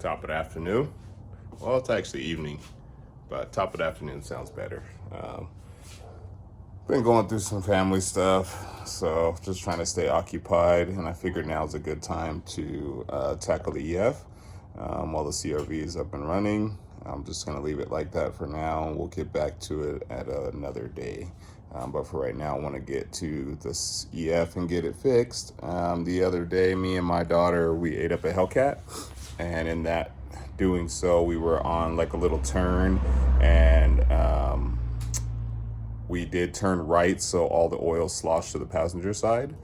top of the afternoon. Well, it's actually evening, but top of the afternoon sounds better. Been going through some family stuff, so just trying to stay occupied, and I figured now's a good time to tackle the EF while the CRV is up and running. I'm just going to leave it like that for now, and we'll get back to it at another day. But for right now, I want to get to this EF and get it fixed. The other day, me and my daughter, we ate up a Hellcat, and in that doing so, we were on like a little turn, and we did turn right, so all the oil sloshed to the passenger side.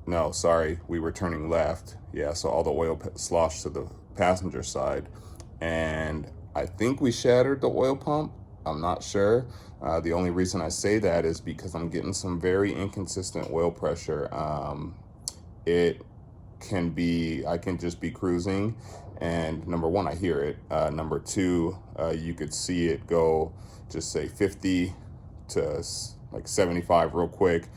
No, sorry, we were turning left. Yeah, so all the oil sloshed to the passenger side, and I think we shattered the oil pump. I'm not sure. The only reason I say that is because I'm getting some very inconsistent oil pressure. It can be, I can just be cruising, and number one, I hear it. Number two, you could see it go, just say 50 to like 75 real quick,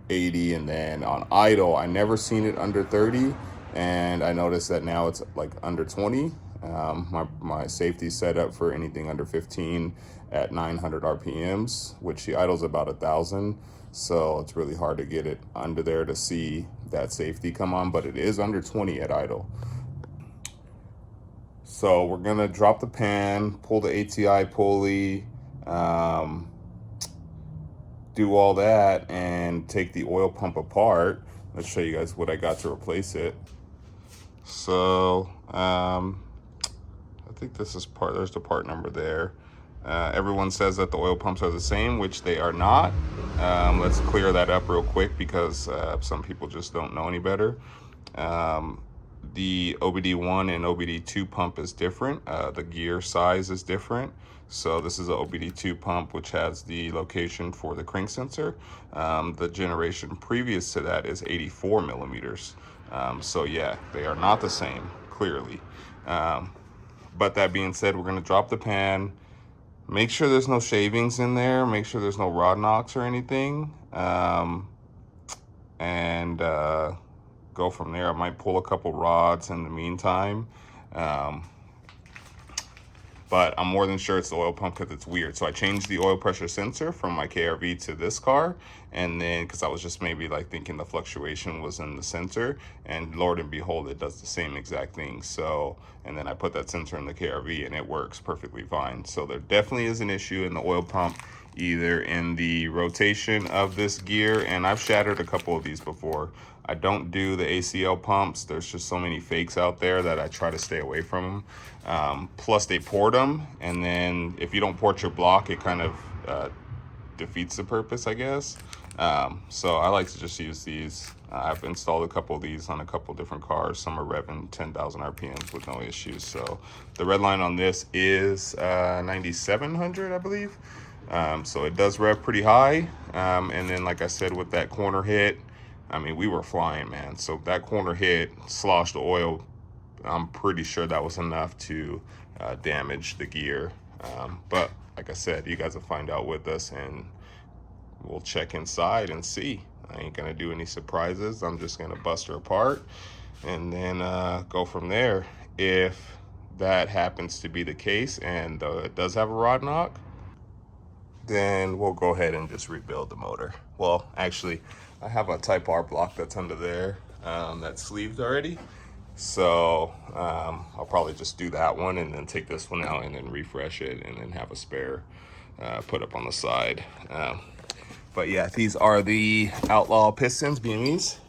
80, and then on idle, I never seen it under 30, and I noticed that now it's like under 20. My safety set up for anything under 15 at 900 RPMs, which the idle's about 1,000. So it's really hard to get it under there to see that safety come on, but it is under 20 at idle. So we're gonna drop the pan, pull the ATI pulley, do all that, and take the oil pump apart. Let's show you guys what I got to replace it. So I think this is part, there's the part number there. Everyone says that the oil pumps are the same, which they are not. Let's clear that up real quick because some people just don't know any better. The OBD1 and OBD2 pump is different. The gear size is different. So this is an OBD2 pump, which has the location for the crank sensor. The generation previous to that is 84 millimeters. So yeah, they are not the same, clearly. But that being said, we're gonna drop the pan, make sure there's no shavings in there, make sure there's no rod knocks or anything, and go from there. I might pull a couple rods in the meantime. But I'm more than sure it's the oil pump because it's weird. So I changed the oil pressure sensor from my KRV to this car. And then, because I was just maybe like thinking the fluctuation was in the sensor, and Lord and behold, it does the same exact thing. So, and then I put that sensor in the KRV and it works perfectly fine. So there definitely is an issue in the oil pump, either in the rotation of this gear, and I've shattered a couple of these before. I don't do the ACL pumps. There's just so many fakes out there that I try to stay away from them. Plus they port them, and then if you don't port your block, it kind of defeats the purpose, I guess. So I like to just use these. I've installed a couple of these on a couple different cars. Some are revving 10,000 RPMs with no issues. So the red line on this is 9,700, I believe. So it does rev pretty high. And then, like I said, with that corner hit, I mean, we were flying, man. So that corner hit sloshed the oil. I'm pretty sure that was enough to damage the gear. But like I said, you guys will find out with us, and we'll check inside and see. I ain't gonna do any surprises. I'm just gonna bust her apart and then go from there. If that happens to be the case and it does have a rod knock, then we'll go ahead and just rebuild the motor. Well, actually, I have a Type R block that's under there that's sleeved already. So I'll probably just do that one and then take this one out and then refresh it and then have a spare put up on the side. But yeah, these are the Outlaw pistons, BMEs.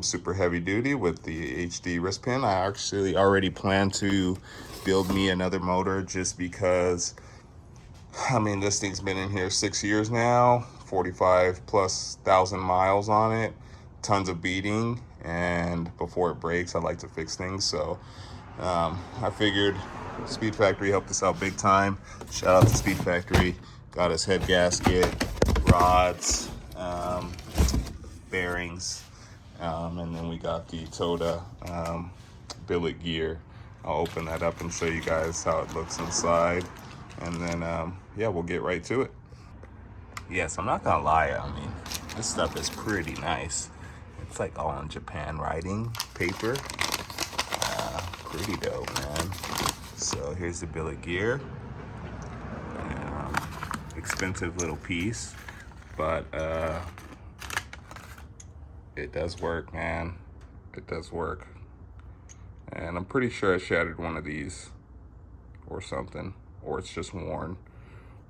Super heavy duty with the HD wrist pin. I actually already plan to build me another motor just because, I mean, this thing's been in here 6 years now, 45,000+ miles on it, tons of beating, and before it breaks, I like to fix things. So I figured Speed Factory helped us out big time. Shout out to Speed Factory. Got us head gasket, rods, bearings, and then we got the Toda billet gear. I'll open that up and show you guys how it looks inside. And then, yeah, we'll get right to it. Yes, I'm not gonna lie, I mean, this stuff is pretty nice. It's like all in Japan writing paper. pretty dope, man. So here's the bill of gear. Expensive little piece, but it does work, man. It does work. And I'm pretty sure I shattered one of these or something, or it's just worn,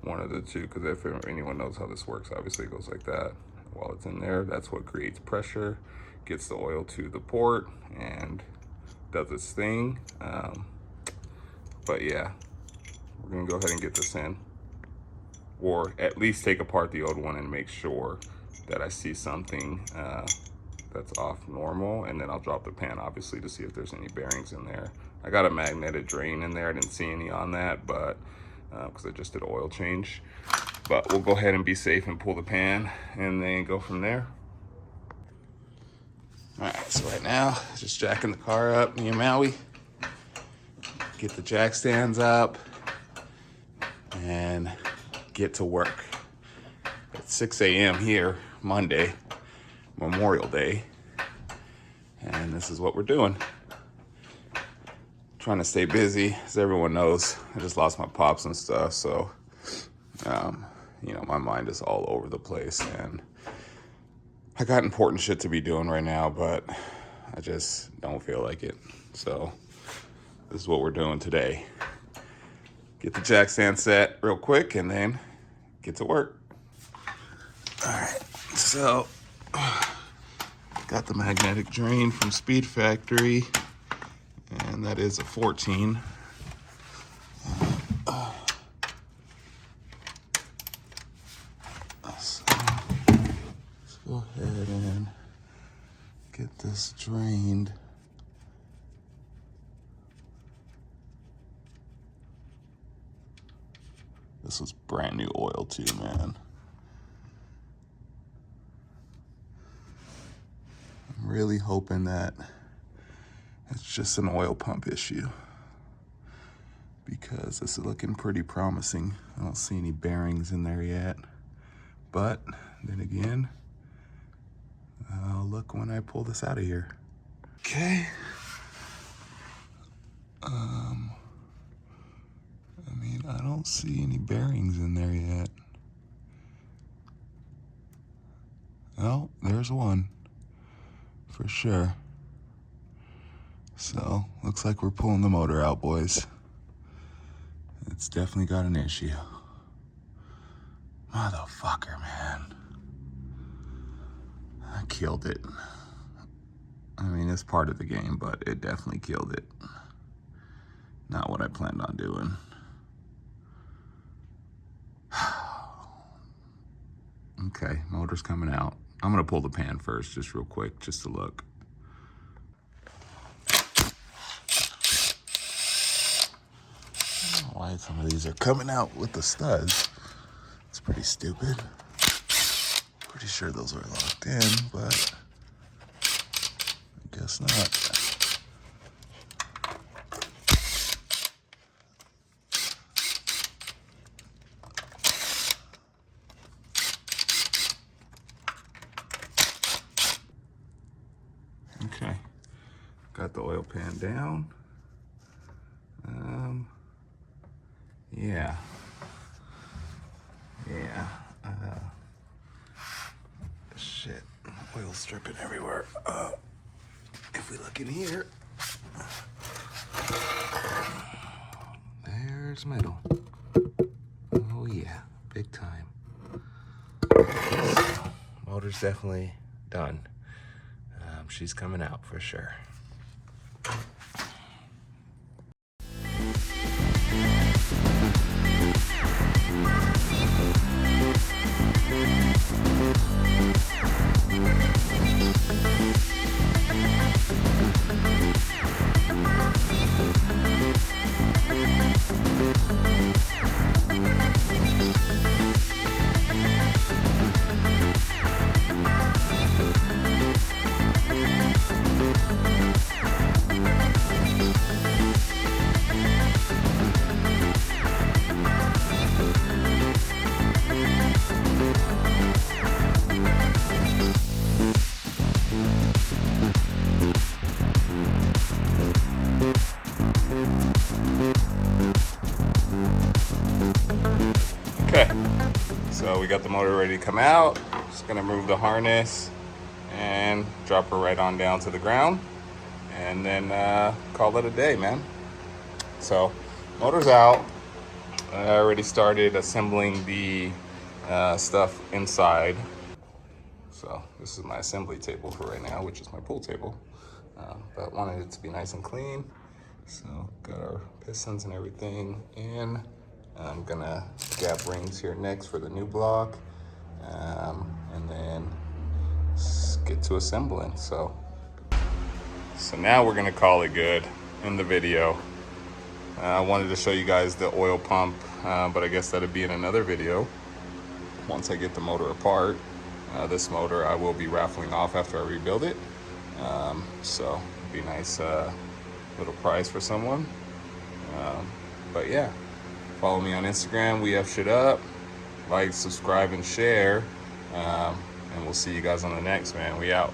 one of the two, because if anyone knows how this works, obviously it goes like that. While it's in there, that's what creates pressure, gets the oil to the port, and does its thing. But yeah, we're gonna go ahead and get this in, or at least take apart the old one and make sure that I see something that's off normal, and then I'll drop the pan obviously to see if there's any bearings in there. I got a magnetic drain in there. I didn't see any on that, but because I just did oil change. But we'll go ahead and be safe and pull the pan and then go from there. All right, so right now, just jacking the car up, me and Maui. Get the jack stands up and get to work. It's 6 a.m. here, Monday, Memorial Day. And this is what we're doing. Trying to stay busy, as everyone knows. I just lost my pops and stuff, so you know, my mind is all over the place, and I got important shit to be doing right now, but I just don't feel like it. So this is what we're doing today. Get the jack stand set real quick and then get to work. All right, so got the magnetic drain from Speed Factory, and that is a 14. So let's go ahead and get this drained. This was brand new oil too, man. I'm really hoping that it's just an oil pump issue, because this is looking pretty promising. I don't see any bearings in there yet, but then again, I'll look when I pull this out of here. Okay. I mean, I don't see any bearings in there yet. Oh, there's one for sure. So, looks like we're pulling the motor out, boys. It's definitely got an issue. Motherfucker, man. I killed it. I mean, it's part of the game, but it definitely killed it. Not what I planned on doing. Okay, motor's coming out. I'm gonna pull the pan first, just real quick, just to look. I don't know why some of these are coming out with the studs. It's pretty stupid. Pretty sure those are locked in, but I guess not. Okay, got the oil pan down. Yeah. Shit, oil's dripping everywhere. If we look in here, there's metal. Oh yeah, big time. So, motor's definitely done. She's coming out for sure. we got the motor ready to come out. Just gonna remove the harness and drop her right on down to the ground, and then call it a day, man. So motor's out. I already started assembling the stuff inside. So this is my assembly table for right now, which is my pool table. But wanted it to be nice and clean. So got our pistons and everything in. I'm gonna gap rings here next for the new block. And then get to assembling. So now we're gonna call it good in the video. I wanted to show you guys the oil pump, but I guess that'd be in another video once I get the motor apart. This motor I will be raffling off after I rebuild it. So it'd be a nice little prize for someone. But yeah, follow me on Instagram, we have shit up. Like, subscribe, and share. And we'll see you guys on the next, man. We out.